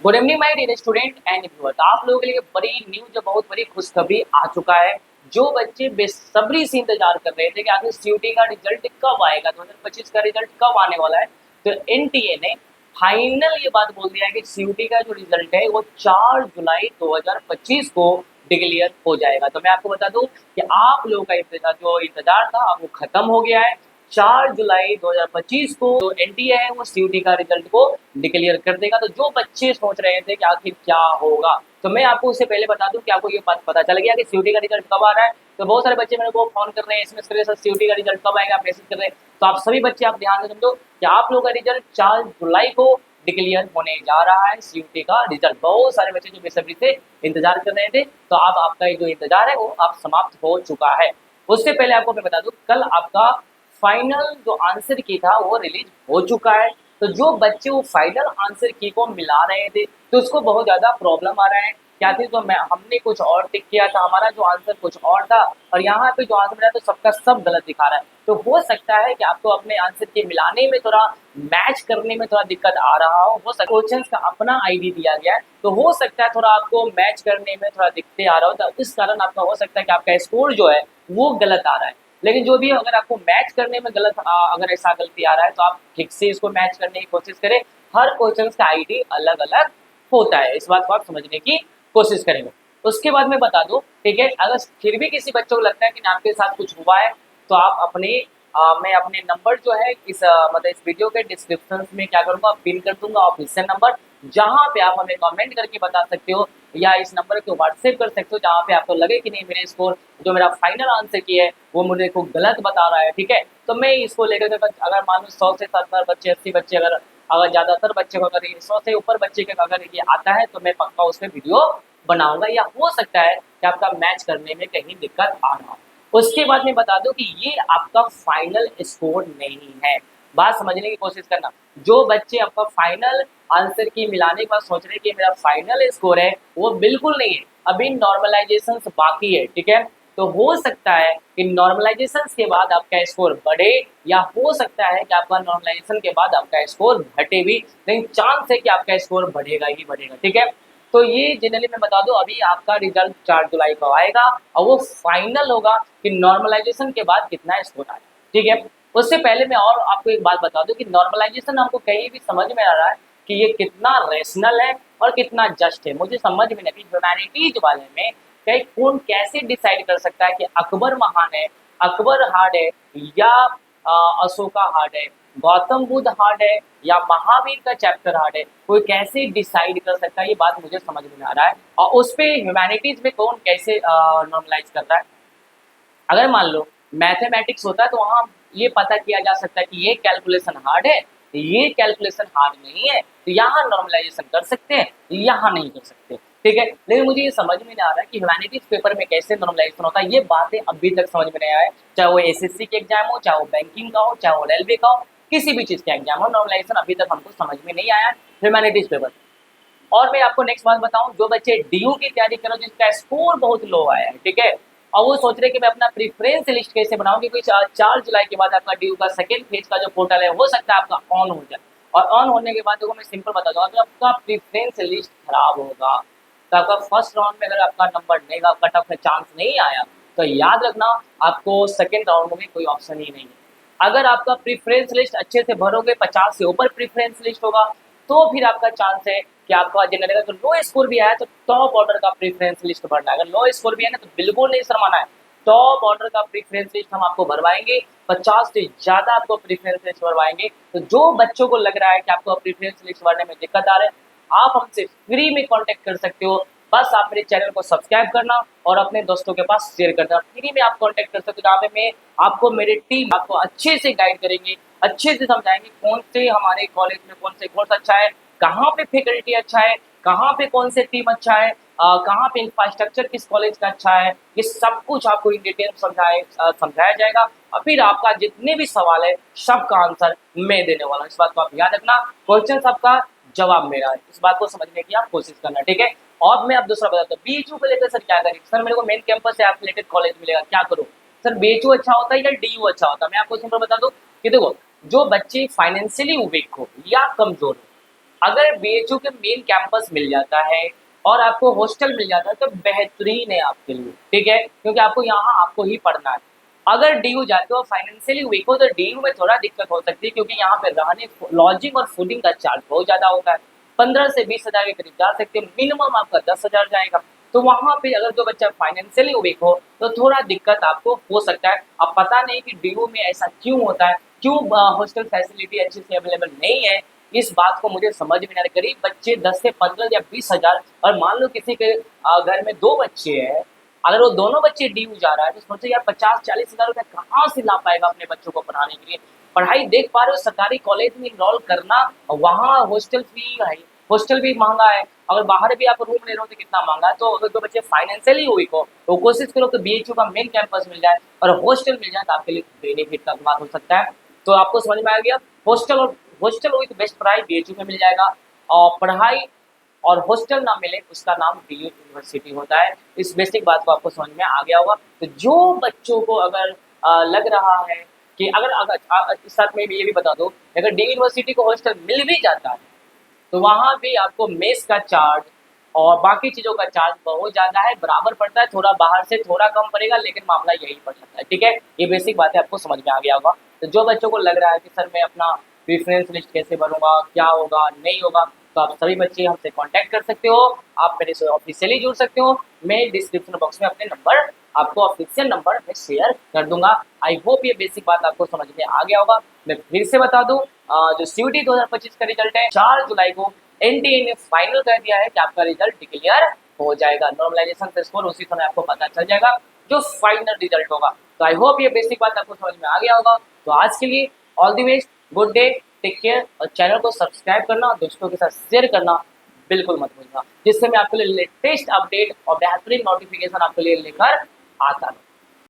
Good evening my dear student and viewers. आप लोगों के लिए बड़ी न्यूज, बहुत बड़ी खुशखबरी आ चुका है। जो बच्चे बेसब्री से इंतजार कर रहे थे कि आखिर सीयूटी का रिजल्ट कब आएगा, 2025 का रिजल्ट कब आने वाला है, तो एनटीए ने फाइनल ये बात बोल दिया है कि सीयूटी का जो रिजल्ट है वो 4 जुलाई 2025 को डिक्लेयर हो जाएगा। तो मैं आपको बता दूं कि आप लोगों का जो इंतजार था वो खत्म हो गया है। 4 जुलाई 2025 को जो एनटीए है वो सीयूटी का रिजल्ट को डिक्लेयर कर देगा। तो जो बच्चे सोच रहे थे कि आखिर क्या होगा, तो मैं आपको उससे पहले बता दूं कि आपको ये बात पता चल गया कि सीयूटी का रिजल्ट कब आ रहा है। तो बहुत सारे बच्चे मेरे को फोन कर रहे हैं, एसएमएस कर रहे हैं, सर सीयूटी का रिजल्ट कब आएगा, मैसेज कर रहे हैं। तो आप सभी बच्चे आप ध्यान से समझो कि आप लोगों का रिजल्ट 4 जुलाई को डिक्लेयर होने जा रहा है। सीयूटी का रिजल्ट बहुत सारे बच्चे जो बेसब्री से इंतजार कर रहे थे, तो अब आपका जो इंतजार है वो अब समाप्त हो चुका है। उससे पहले आपको मैं बता दूं, कल आपका फाइनल जो आंसर की था वो रिलीज हो चुका है। तो जो बच्चे वो फाइनल आंसर की को मिला रहे थे, तो उसको बहुत ज़्यादा प्रॉब्लम आ रहा है। क्या थी, तो मैं हमने कुछ और टिक किया था, हमारा जो आंसर कुछ और था, और यहाँ पे जो आंसर मिला तो सबका सब गलत दिखा रहा है। तो हो सकता है कि आपको अपने आंसर के मिलाने में थोड़ा मैच करने में थोड़ा दिक्कत आ रहा हो सकता है क्वेश्चन का अपना आईडी दिया गया है, तो हो सकता है थोड़ा आपको मैच करने में थोड़ा दिक्कतें आ रहा हो, तो इस कारण आपका हो सकता है कि आपका स्कोर जो है वो गलत आ रहा है। लेकिन जो भी अगर आपको मैच करने में अगर ऐसा गलती आ रहा है, तो आप ठीक से इसको मैच करने की कोशिश करें। हर क्वेश्चन का आईडी अलग अलग होता है, इस बात को आप समझने की कोशिश करेंगे। उसके बाद मैं बता दूं, ठीक है, अगर फिर भी किसी बच्चों को लगता है कि आपके साथ कुछ हुआ है, तो आप मैं अपने नंबर जो है मतलब इस वीडियो के डिस्क्रिप्शन में क्या करूंगा, पिन कर दूंगा ऑफिशियल नंबर, जहां पे आप हमें कमेंट करके बता सकते हो, या इस नंबर को व्हाट्सएप कर सकते हो जहाँ पे आपको लगे कि नहीं मेरे स्कोर जो मेरा फाइनल आंसर की है वो मुझे को गलत बता रहा है, ठीक है। तो मैं इसको लेकर अगर मान लो 100 से 70 बच्चे, 80 बच्चे, अगर अगर ज़्यादातर बच्चे को अगर 100 से ऊपर बच्चे का अगर ये आता है, तो मैं पक्का उस पर वीडियो बनाऊंगा। या हो सकता है कि आपका मैच करने में कहीं दिक्कत आ रहा हो। उसके बाद मैं बता दूं कि ये आपका फाइनल स्कोर नहीं है। बात समझने की कोशिश करना। जो बच्चे आपका फाइनल आंसर की मिलाने के बाद सोच रहे हैं कि मेरा फाइनल स्कोर है, वो बिल्कुल नहीं है। अभी नॉर्मलाइजेशन बाकी है, ठीक है। तो हो सकता है कि नॉर्मलाइजेशन के बाद आपका स्कोर बढ़े, या हो सकता है कि आपका नॉर्मलाइजेशन के बाद आपका स्कोर घटे भी, लेकिन चांस है कि आपका स्कोर बढ़ेगा ही बढ़ेगा, ठीक है। तो ये जनरली मैं बता दूं, अभी आपका रिजल्ट 4 जुलाई को आएगा और वो फाइनल होगा कि नॉर्मलाइजेशन के बाद कितना स्कोर आया, ठीक है। उससे पहले मैं और आपको एक बात बता दूं कि नॉर्मलाइजेशन हमको कहीं भी समझ में आ रहा है कि ये कितना रेशनल है और कितना जस्ट है, मुझे समझ में नहीं। ह्यूमैनिटीज वाले में कहीं कौन कैसे डिसाइड कर सकता है कि अकबर महान है, अकबर हार्ड है, या अशोका हार्ड है, गौतम बुद्ध हार्ड है, या महावीर का चैप्टर हार्ड है, कोई कैसे डिसाइड कर सकता है, ये बात मुझे समझ में आ रहा है। और उस पर ह्यूमैनिटीज में कौन कैसे नॉर्मलाइज कर रहा है। अगर मान लो मैथमेटिक्स होता है, तो वहाँ ये पता किया जा सकता है कि ये कैलकुलेशन हार्ड है, ये कैलकुलेशन हार्ड नहीं है, तो यहाँ नॉर्मलाइजेशन कर सकते हैं, यहाँ नहीं कर सकते, ठीक है। लेकिन मुझे ये समझ में नहीं आ रहा है कि ह्यूमैनिटीज पेपर में कैसे नॉर्मलाइजेशन होता है। ये बातें अभी तक समझ में नहीं आया है, चाहे वो एसएससी के एग्जाम हो, चाहे वो बैंकिंग का हो, चाहे वो रेलवे का हो, किसी भी चीज़ का एग्जाम हो, नॉर्मलाइजेशन अभी तक हमको समझ में नहीं आया ह्यूमैनिटीज पेपर। और मैं आपको नेक्स्ट बात बताऊं, जो बच्चे डीयू की तैयारी करो जिसका स्कोर बहुत लो आया है, ठीक है, और वो सोच रहे कि मैं अपना प्रेफरेंस लिस्ट कैसे बनाऊं, क्योंकि 4 जुलाई के बाद आपका डीयू का सेकंड फेज का जो पोर्टल है हो सकता है आपका ऑन हो जाए। और ऑन होने के बाद देखो मैं सिंपल बता दूंगा, अगर आपका प्रेफरेंस लिस्ट खराब होगा, तो आपका फर्स्ट राउंड में अगर आपका नंबर नहीं, कट ऑफ में चांस नहीं आया, तो याद रखना आपको सेकेंड राउंड में कोई ऑप्शन ही नहीं है। अगर आपका प्रेफरेंस लिस्ट अच्छे से भरोगे, 50 से ऊपर प्रेफरेंस लिस्ट होगा, तो फिर आपका चांस है कि आपका जनरल अगर लो स्कोर भी आया तो टॉप ऑर्डर का प्रेफरेंस लिस्ट भरना है। अगर लो स्कोर भी है ना, तो बिल्कुल नहीं शर्माना है, टॉप ऑर्डर का प्रेफरेंस लिस्ट हम आपको भरवाएंगे, 50 से ज़्यादा आपको प्रेफरेंस लिस्ट भरवाएंगे। तो जो बच्चों को लग रहा है कि आपको प्रेफरेंस लिस्ट भरने में दिक्कत आ रहा है, आप हमसे फ्री में कॉन्टेक्ट कर सकते हो। बस आप मेरे चैनल को सब्सक्राइब करना और अपने दोस्तों के पास शेयर करना। फ्री में आप कॉन्टेक्ट कर सकते हो, जहाँ पे मैं आपको, मेरी टीम आपको अच्छे से गाइड करेंगे, अच्छे से समझाएंगे कौन से हमारे कॉलेज में कौन से कोर्स अच्छा है, कहाँ पे फैकल्टी अच्छा है, कहाँ पे कौन से टीम अच्छा है, कहाँ पे इंफ्रास्ट्रक्चर किस कॉलेज का अच्छा है, ये सब कुछ आपको इन डिटेल समझाया जाएगा। और फिर आपका जितने भी सवाल है सबका आंसर मैं देने वाला हूँ, इस बात को आप याद रखना। क्वेश्चन सबका जवाब मेरा है, इस बात को समझने की आप कोशिश करना, ठीक है। और मैं अब दूसरा बताता हूँ, बीएचयू को लेकर सर क्या करें, सर मेरे को मेन कैंपस से एफिलिएटेड कॉलेज मिलेगा, क्या करूँ सर, बीएचयू अच्छा होता है या डीयू अच्छा होता है। मैं आपको सिंपल बता दूँ कि देखो, जो बच्चे फाइनेंशियली वीक हो या कमजोर हो, अगर बीएचयू के मेन कैंपस मिल जाता है और आपको हॉस्टल मिल जाता है तो बेहतरीन है आपके लिए, ठीक है, क्योंकि आपको यहाँ आपको ही पढ़ना है। अगर डीयू जाते हो फाइनेंशियली वीक हो तो डीयू में थोड़ा दिक्कत हो सकती है, क्योंकि यहाँ पे रहने लॉजिंग और फूडिंग का चार्ज बहुत ज़्यादा होता है। 15 से 20 हज़ार के करीब जा सकते हैं, मिनिमम आपका 10 हज़ार जाएगा। तो वहाँ पे अगर जो बच्चा फाइनेंशियली वीक हो तो थोड़ा दिक्कत आपको हो सकता है। अब पता नहीं कि डीयू में ऐसा क्यों होता है, क्यों हॉस्टल फैसिलिटी अच्छी से अवेलेबल नहीं है, इस बात को मुझे समझ में नहीं आ रहा। करीब बच्चे 10 से 15 या 20 हज़ार, और मान लो किसी के घर में 2 बच्चे हैं, अगर वो दोनों बच्चे डीयू जा रहा है तो सोचो यार 50-40 हज़ार रुपये कहाँ से ला पाएगा अपने बच्चों को पढ़ाने के लिए। पढ़ाई देख पा रहे हो, सरकारी कॉलेज में इनरोल करना, वहाँ हॉस्टल फी है, हॉस्टल भी महंगा है, अगर बाहर भी आप रूम ले रहे हो तो कितना महंगा है। तो अगर तो बच्चे फाइनेंशियली वीक हो तो कोशिश करो कि बीएचयू का मेन कैंपस मिल जाए और हॉस्टल मिल जाए, तो आपके लिए बेनिफिट का बात हो सकता है। तो आपको समझ में आ गया, हॉस्टल विथ बेस्ट पढ़ाई बीएचयू में मिल जाएगा, और पढ़ाई और हॉस्टल ना मिले उसका नाम डीयू यूनिवर्सिटी होता है। इस बेसिक बात को आपको समझ में आ गया होगा। तो जो बच्चों को अगर लग रहा है कि अगर अगर इस साथ में ये भी बता दो, अगर डीयू यूनिवर्सिटी को हॉस्टल मिल भी जाता है तो वहाँ भी आपको मेस का चार्ज और बाकी चीज़ों का चार्ज बहुत ज़्यादा है, बराबर पड़ता है, थोड़ा बाहर से थोड़ा कम पड़ेगा, लेकिन मामला यही पड़ सकता है, ठीक है। ये बेसिक बातें आपको समझ में आ गया होगा। तो जो बच्चों को लग रहा है कि सर मैं अपना प्रेफरेंस लिस्ट कैसे भरूँगा, क्या होगा, नहीं होगा, तो आप सभी बच्चे हमसे कॉन्टैक्ट कर सकते हो, आप मेरे से ऑफिशियली जुड़ सकते हो। मैं डिस्क्रिप्शन बॉक्स में अपने नंबर, आपको ऑफिशियल नंबर मैं शेयर कर दूंगा। आई होप ये बेसिक बात आपको समझ में आ गया होगा। मैं फिर से बता दूं, जो सीयूटी 2025 का रिजल्ट है 4 जुलाई को एनटीए ने फाइनल कर दिया है कि आपका रिजल्ट डिक्लेयर हो जाएगा। नॉर्मलाइजेशन से स्कोर उसी समय आपको पता चल जाएगा जो फाइनल रिजल्ट होगा। तो आई होप ये बेसिक बात आपको समझ में आ गया होगा। तो आज के लिए all the best, good day, take care, और चैनल को सब्सक्राइब करना, दोस्तों के साथ शेयर करना बिल्कुल मत भूलना, जिससे मैं आपके लिए लेटेस्ट अपडेट और बेहतरीन नोटिफिकेशन आपके लिए लेकर आता हूँ।